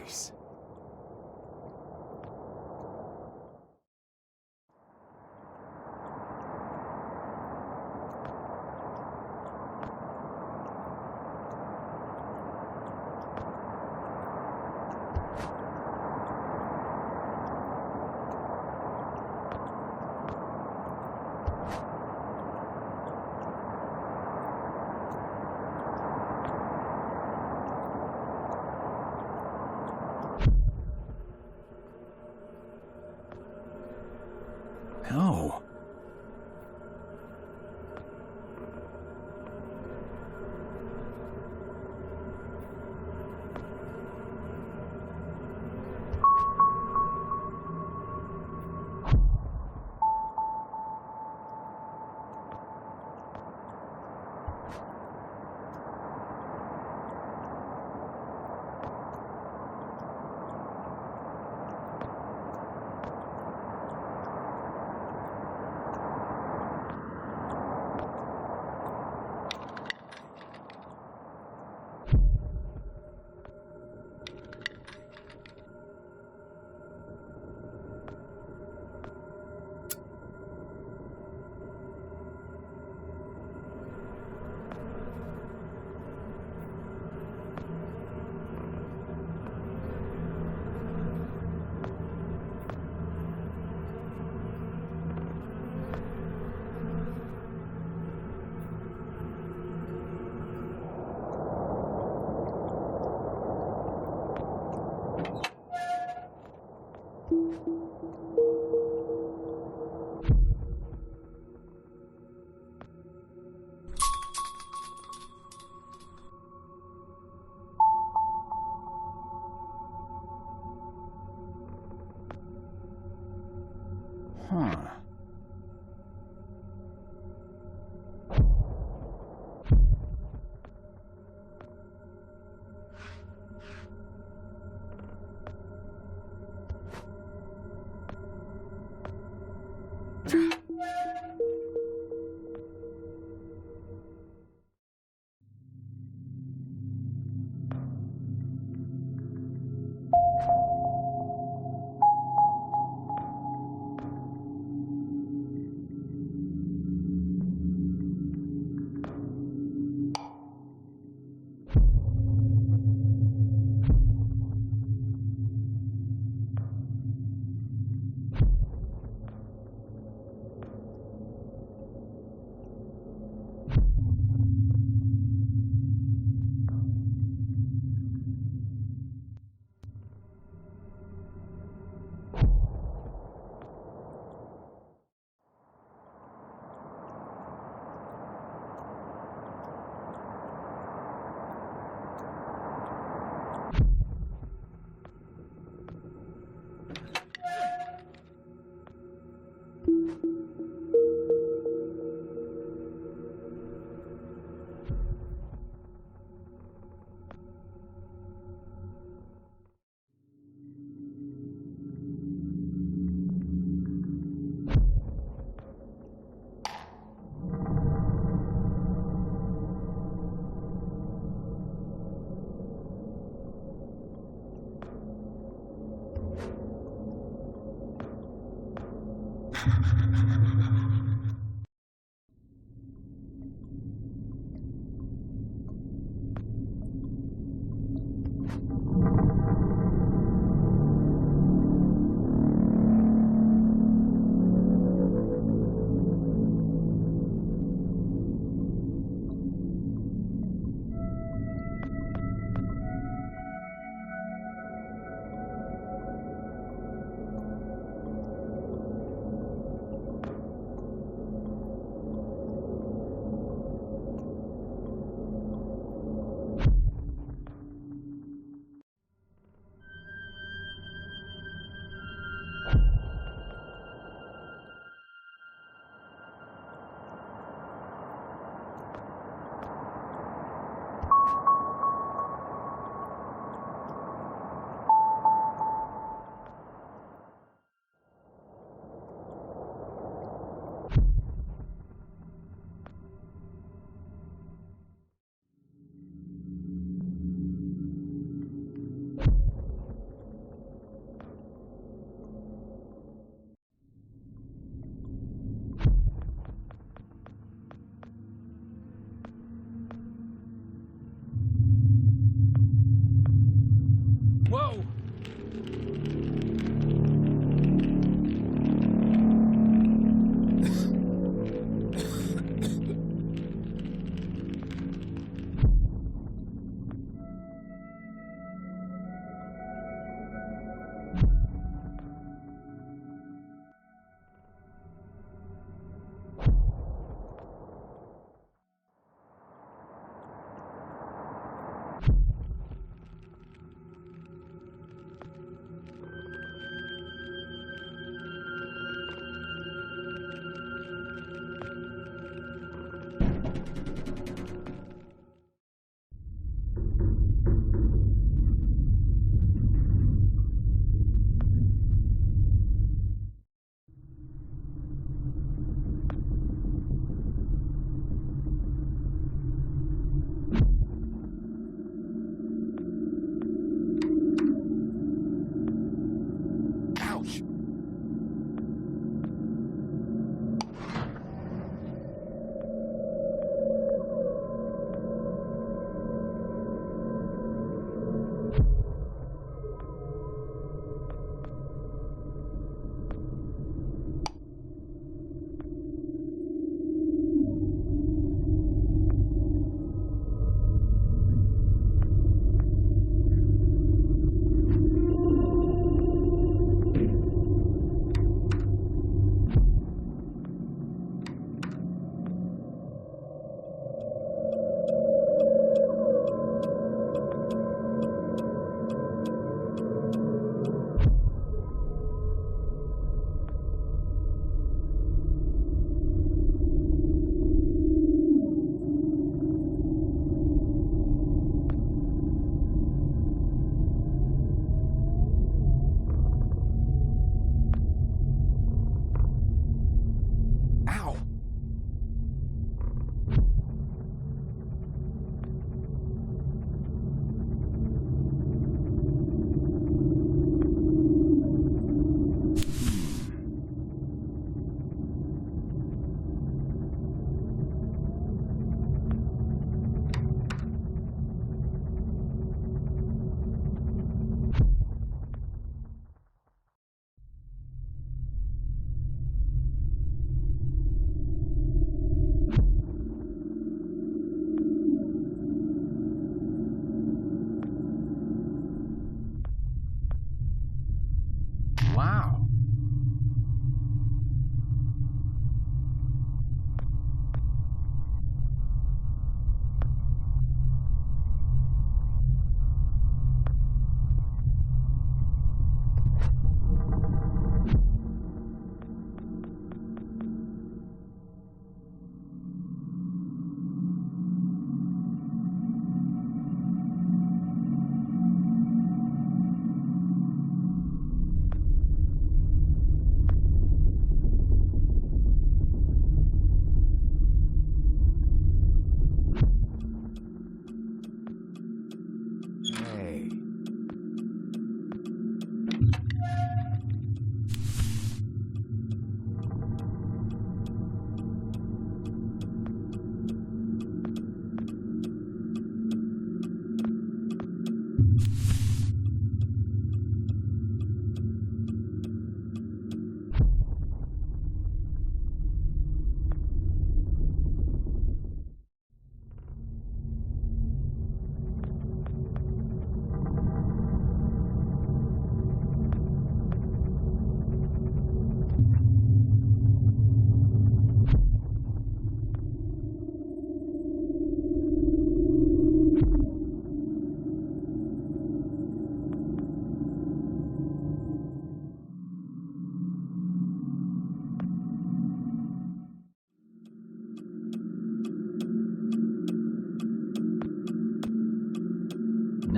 place.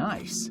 Nice.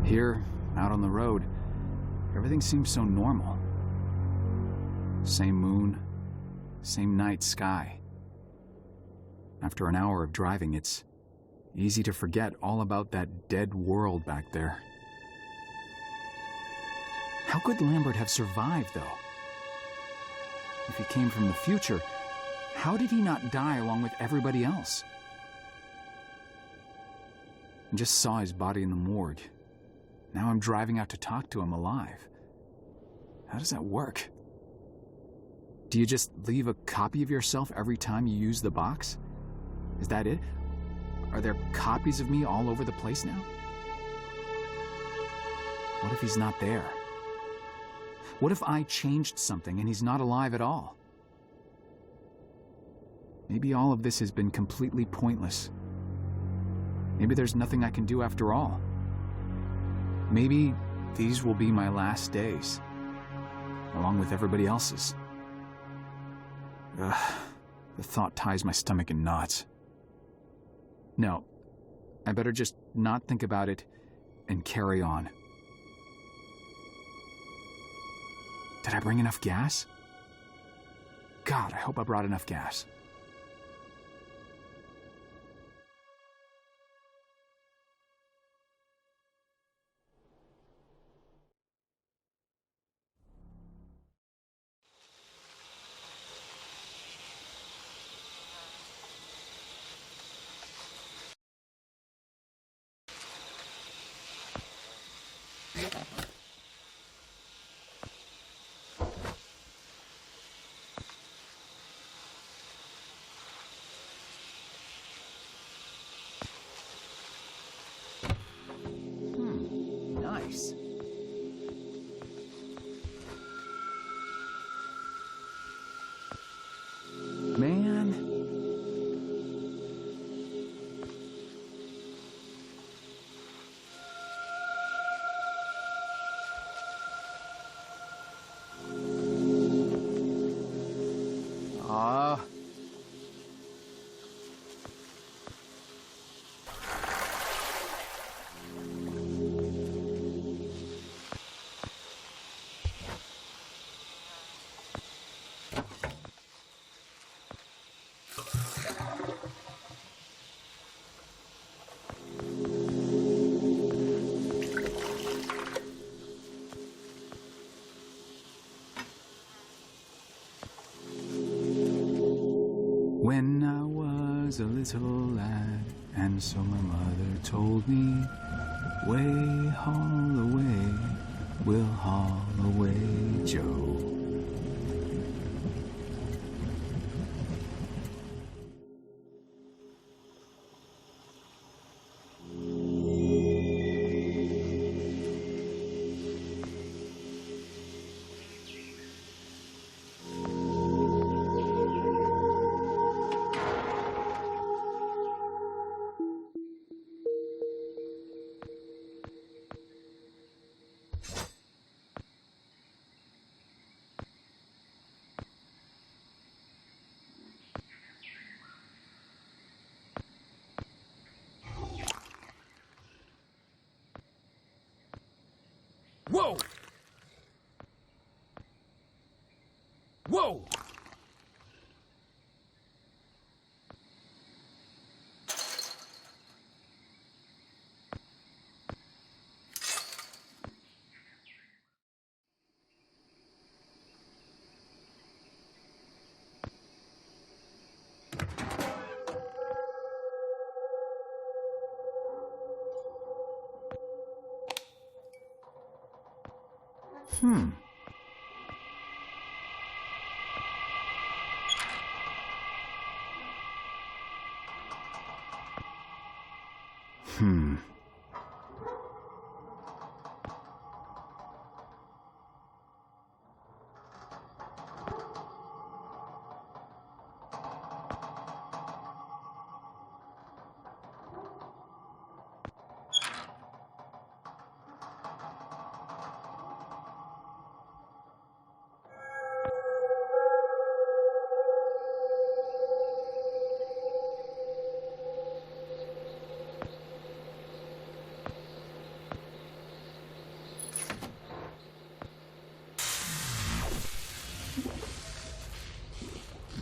Here, out on the road, everything seems so normal. Same moon, same night sky. After an hour of driving, it's easy to forget all about that dead world back there. How could Lambert have survived, though? If he came from the future, how did he not die along with everybody else? I just saw his body in the morgue. Now I'm driving out to talk to him alive. How does that work? Do you just leave a copy of yourself every time you use the box? Is that it? Are there copies of me all over the place now? What if he's not there? What if I changed something and he's not alive at all? Maybe all of this has been completely pointless. Maybe there's nothing I can do after all. Maybe these will be my last days, along with everybody else's. Ugh, the thought ties my stomach in knots. No, I better just not think about it and carry on. Did I bring enough gas? God, I hope I brought enough gas. Nice. Man. When I was a little lad, and so my mother told me, way haul away, we'll haul away, Joe. Whoa! Whoa! Hmm. Hmm.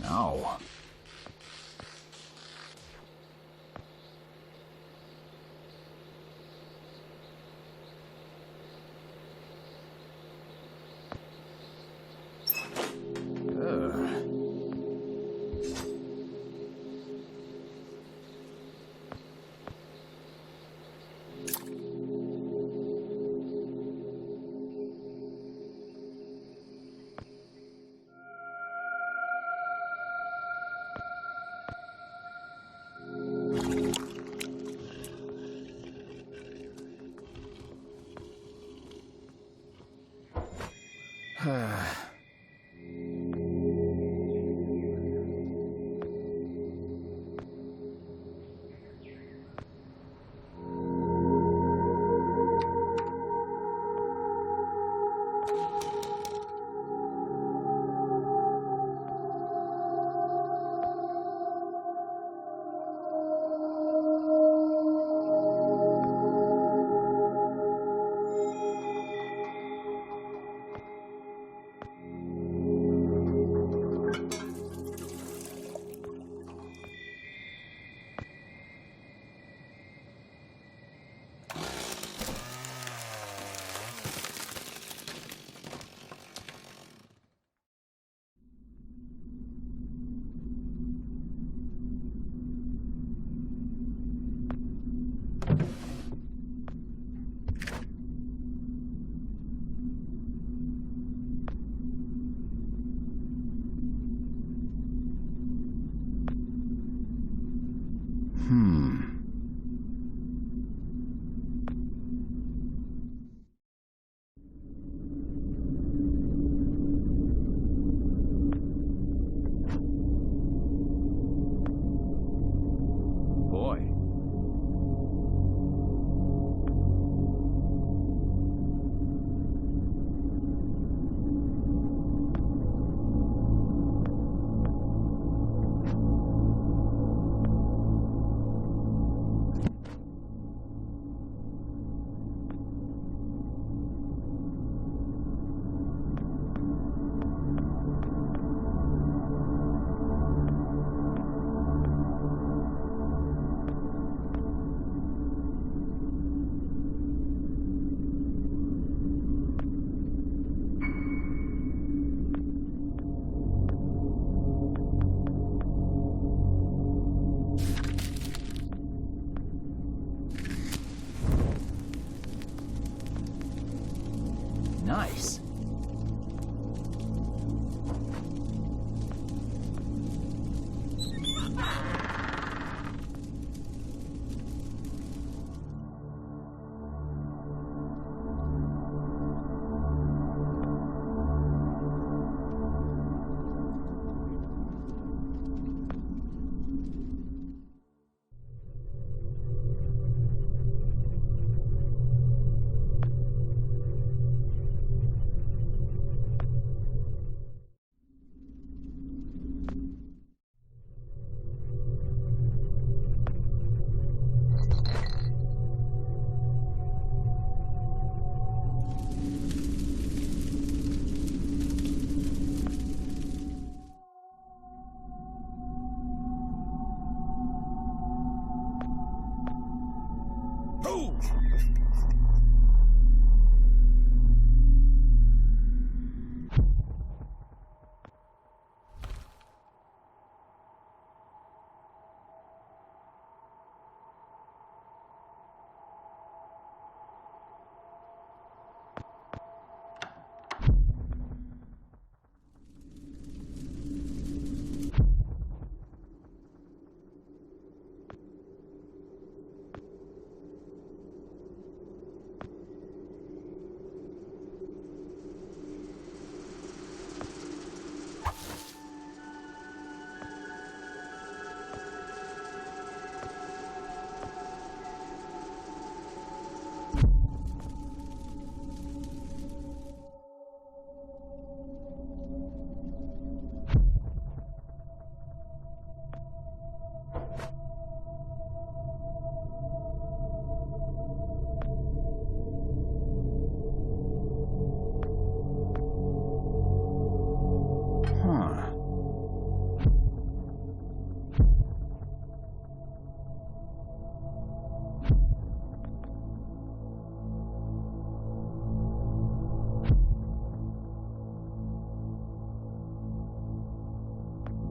No. Boy.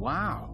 Wow.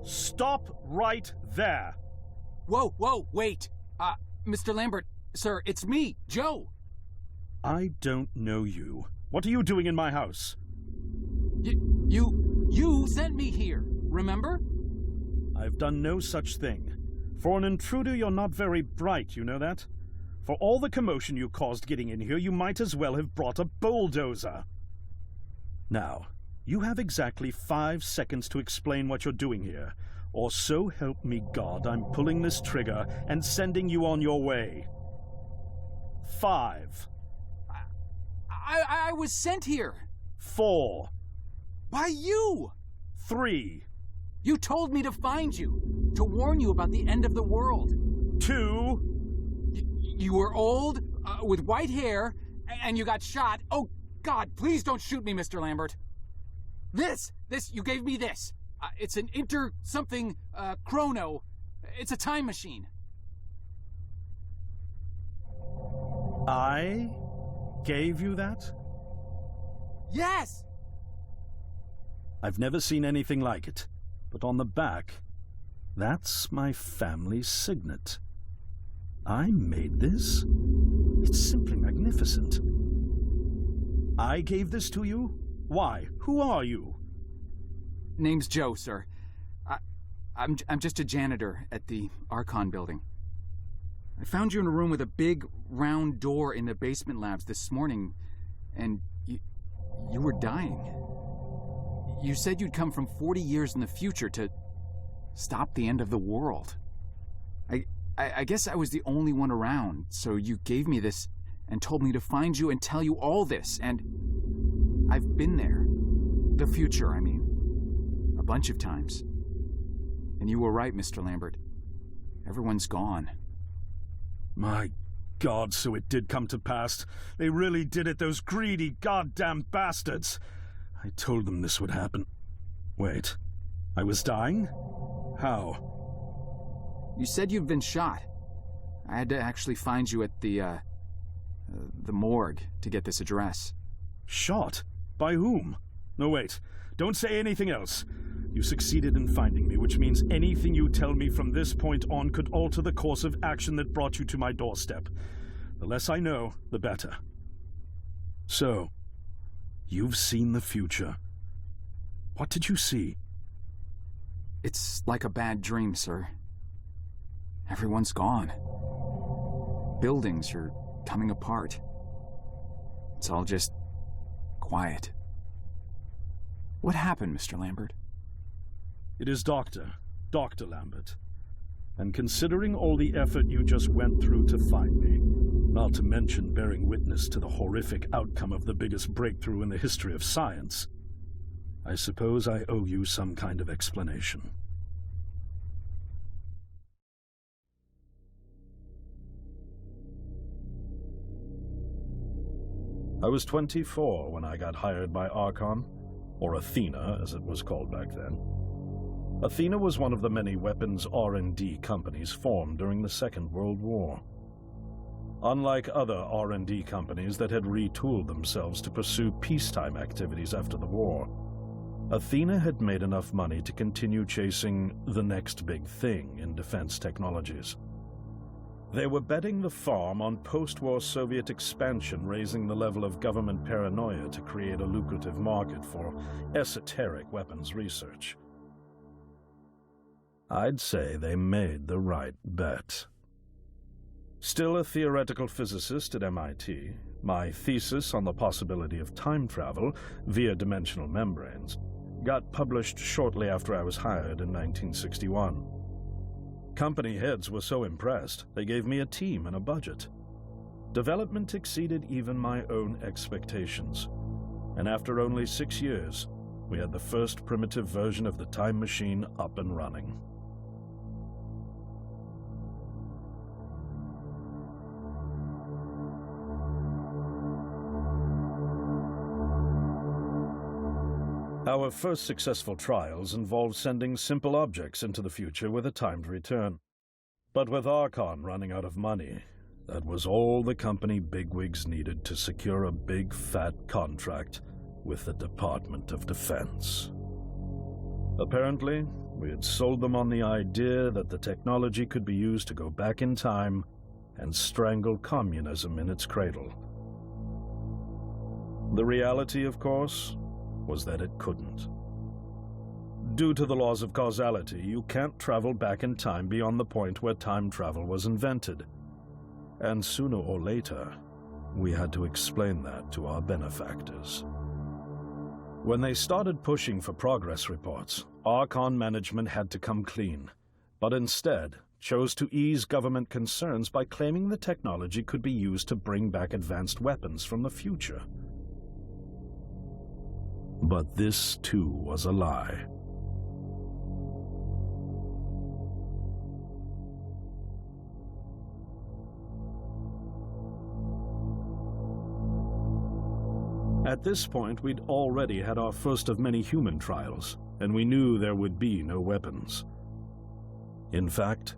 Stop right there. Whoa, wait. Mr. Lambert, sir, it's me, Joe. I don't know you. What are you doing in my house? You sent me here, remember? I've done no such thing. For an intruder, you're not very bright, you know that? For all the commotion you caused getting in here, you might as well have brought a bulldozer. Now, you have exactly 5 seconds to explain what you're doing here. Or so help me God, I'm pulling this trigger and sending you on your way. 5. I was sent here. 4. By you. 3. You told me to find you, to warn you about the end of the world. 2. You were old, with white hair, and you got shot. Oh, God, please don't shoot me, Mr. Lambert. This, you gave me this. It's an chrono. It's a time machine. I gave you that? Yes! I've never seen anything like it. But on the back, that's my family signet. I made this? It's simply magnificent. I gave this to you? Why? Who are you? Name's Joe, sir. I'm just a janitor at the Archon building. I found you in a room with a big, round door in the basement labs this morning, and you were dying. You said you'd come from 40 years in the future to stop the end of the world. I guess I was the only one around, so you gave me this and told me to find you and tell you all this, and I've been there. The future, I mean. A bunch of times. And you were right, Mr. Lambert. Everyone's gone. My God, so it did come to pass. They really did it, those greedy goddamn bastards. I told them this would happen. Wait, I was dying? How? You said you'd been shot. I had to actually find you at the morgue to get this address. Shot? By whom? No, wait. Don't say anything else. You succeeded in finding me, which means anything you tell me from this point on could alter the course of action that brought you to my doorstep. The less I know, the better. So, you've seen the future. What did you see? It's like a bad dream, sir. Everyone's gone. Buildings are coming apart. It's all just quiet. What happened, Mr. Lambert? It is Dr. Lambert. And considering all the effort you just went through to find me, not to mention bearing witness to the horrific outcome of the biggest breakthrough in the history of science, I suppose I owe you some kind of explanation. I was 24 when I got hired by Archon, or Athena as it was called back then. Athena was one of the many weapons R&D companies formed during the Second World War. Unlike other R&D companies that had retooled themselves to pursue peacetime activities after the war, Athena had made enough money to continue chasing the next big thing in defense technologies. They were betting the farm on post-war Soviet expansion, raising the level of government paranoia to create a lucrative market for esoteric weapons research. I'd say they made the right bet. Still a theoretical physicist at MIT, my thesis on the possibility of time travel via dimensional membranes got published shortly after I was hired in 1961. Company heads were so impressed, they gave me a team and a budget. Development exceeded even my own expectations, and after only 6 years, we had the first primitive version of the time machine up and running. Our first successful trials involved sending simple objects into the future with a timed return. But with Archon running out of money, that was all the company bigwigs needed to secure a big fat contract with the Department of Defense. Apparently, we had sold them on the idea that the technology could be used to go back in time and strangle communism in its cradle. The reality, of course, was that it couldn't. Due to the laws of causality, you can't travel back in time beyond the point where time travel was invented. And sooner or later, we had to explain that to our benefactors. When they started pushing for progress reports, Archon management had to come clean, but instead chose to ease government concerns by claiming the technology could be used to bring back advanced weapons from the future. But this, too, was a lie. At this point, we'd already had our first of many human trials, and we knew there would be no weapons. In fact,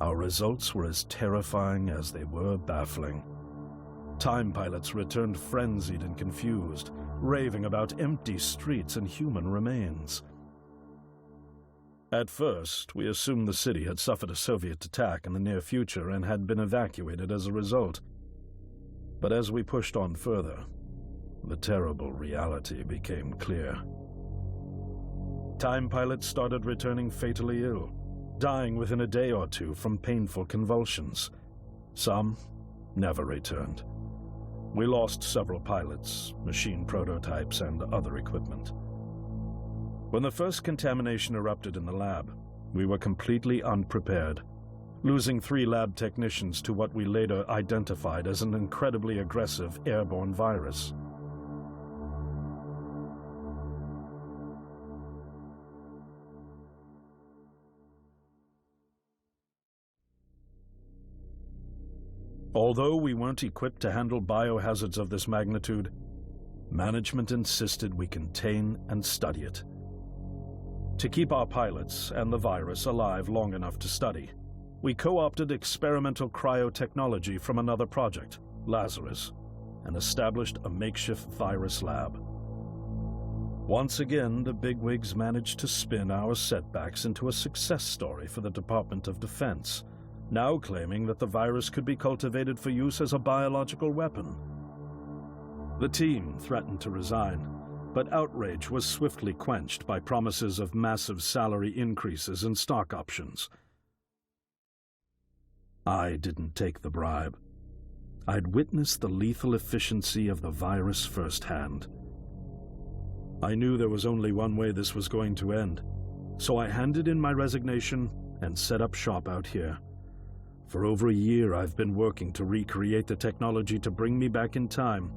our results were as terrifying as they were baffling. Time pilots returned frenzied and confused, raving about empty streets and human remains. At first, we assumed the city had suffered a Soviet attack in the near future and had been evacuated as a result. But as we pushed on further, the terrible reality became clear. Time pilots started returning fatally ill, dying within a day or two from painful convulsions. Some never returned. We lost several pilots, machine prototypes, and other equipment. When the first contamination erupted in the lab, we were completely unprepared, losing 3 lab technicians to what we later identified as an incredibly aggressive airborne virus. Although we weren't equipped to handle biohazards of this magnitude, management insisted we contain and study it. To keep our pilots and the virus alive long enough to study, we co-opted experimental cryotechnology from another project, Lazarus, and established a makeshift virus lab. Once again, the bigwigs managed to spin our setbacks into a success story for the Department of Defense, now claiming that the virus could be cultivated for use as a biological weapon. The team threatened to resign, but outrage was swiftly quenched by promises of massive salary increases and stock options. I didn't take the bribe. I'd witnessed the lethal efficiency of the virus firsthand. I knew there was only one way this was going to end, so I handed in my resignation and set up shop out here. For over a year, I've been working to recreate the technology to bring me back in time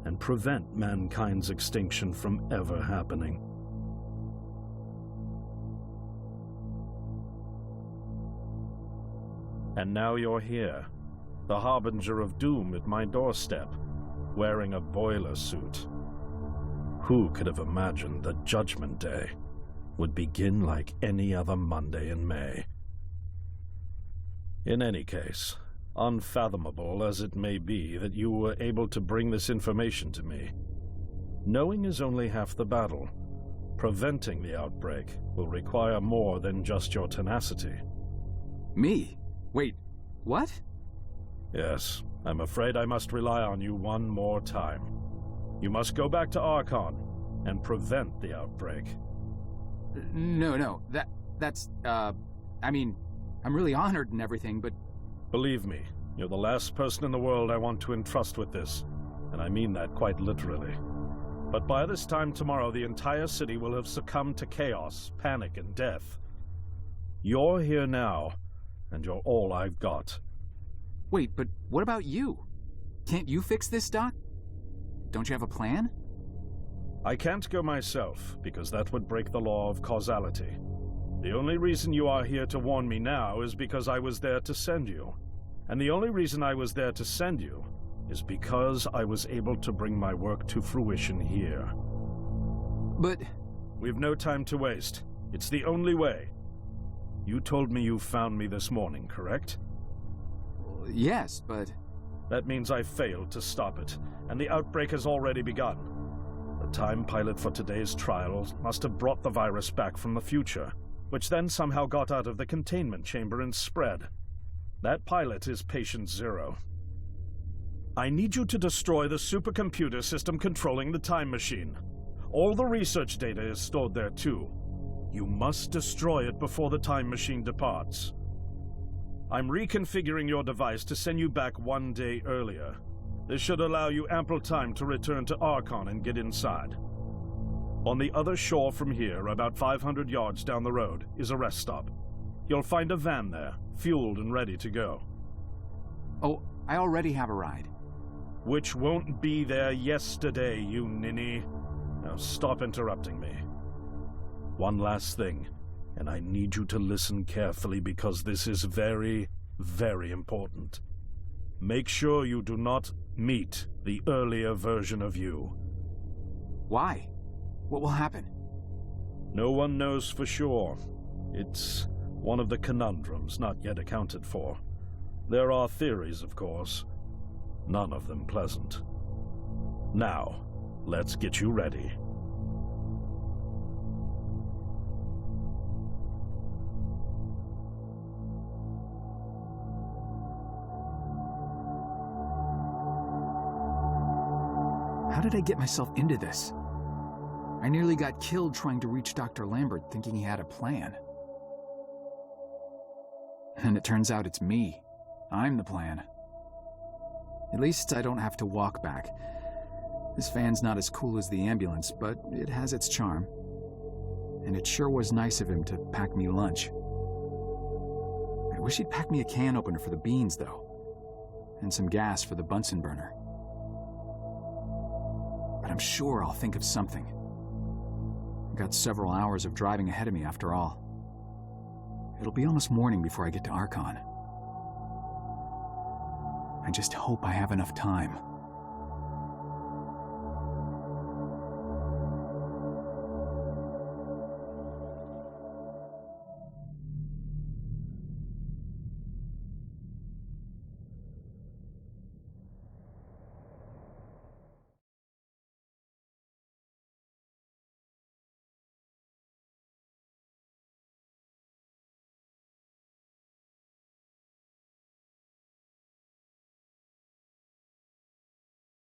and prevent mankind's extinction from ever happening. And now you're here, the harbinger of doom at my doorstep, wearing a boiler suit. Who could have imagined that Judgment Day would begin like any other Monday in May? In any case, unfathomable as it may be that you were able to bring this information to me, knowing is only half the battle. Preventing the outbreak will require more than just your tenacity. Me? Wait, what? Yes, I'm afraid I must rely on you one more time. You must go back to Archon and prevent the outbreak. No, that's, I mean, I'm really honored and everything, but... Believe me, you're the last person in the world I want to entrust with this, and I mean that quite literally. But by this time tomorrow, the entire city will have succumbed to chaos, panic, and death. You're here now, and you're all I've got. Wait, but what about you? Can't you fix this, Doc? Don't you have a plan? I can't go myself, because that would break the law of causality. The only reason you are here to warn me now is because I was there to send you. And the only reason I was there to send you is because I was able to bring my work to fruition here. But... We've no time to waste. It's the only way. You told me you found me this morning, correct? Yes, but... That means I failed to stop it, and the outbreak has already begun. The time pilot for today's trial must have brought the virus back from the future, which then somehow got out of the containment chamber and spread. That pilot is Patient Zero. I need you to destroy the supercomputer system controlling the time machine. All the research data is stored there too. You must destroy it before the time machine departs. I'm reconfiguring your device to send you back 1 day earlier. This should allow you ample time to return to Archon and get inside. On the other shore from here, about 500 yards down the road, is a rest stop. You'll find a van there, fueled and ready to go. Oh, I already have a ride. Which won't be there yesterday, you ninny. Now stop interrupting me. One last thing, and I need you to listen carefully because this is very, very important. Make sure you do not meet the earlier version of you. Why? What will happen? No one knows for sure. It's one of the conundrums not yet accounted for. There are theories, of course. None of them pleasant. Now, let's get you ready. How did I get myself into this? I nearly got killed trying to reach Dr. Lambert thinking he had a plan. And it turns out it's me. I'm the plan. At least I don't have to walk back. This van's not as cool as the ambulance, but it has its charm. And it sure was nice of him to pack me lunch. I wish he'd pack me a can opener for the beans, though. And some gas for the Bunsen burner. But I'm sure I'll think of something. I've got several hours of driving ahead of me after all. It'll be almost morning before I get to Archon. I just hope I have enough time.